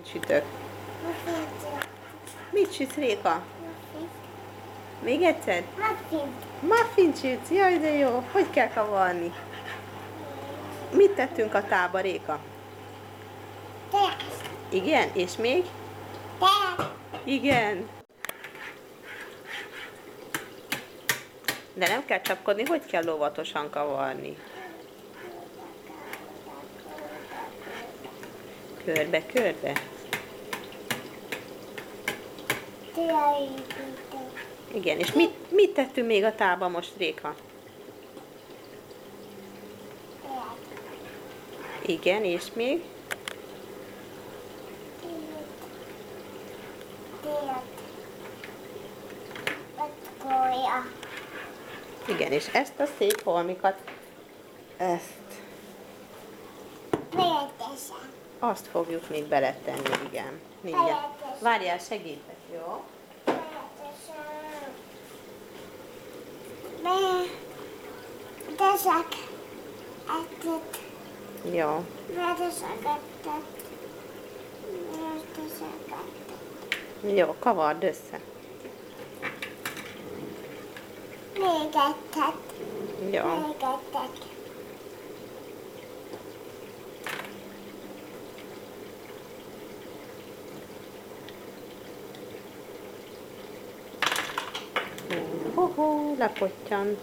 mit sütök? Mit sütsz, Réka? Még egyszer? Muffin sütsz? Jaj, de jó. Hogy kell kavarni? Mit tettünk a tába, Réka? Igen, és még? Igen. De nem kell csapkodni, hogy kell óvatosan kavarni? Körbe-körbe? Igen, és mit tettünk még a tába most, Réka? Igen, és még? Igen, és ezt a szép holmikat, ezt, azt fogjuk még beletenni, igen. Mindjárt. Várjál, segítek, jó? Jó. Jó, kavard össze. Még egyet. Jó. Még egyet. Ho-ho, lepottyant.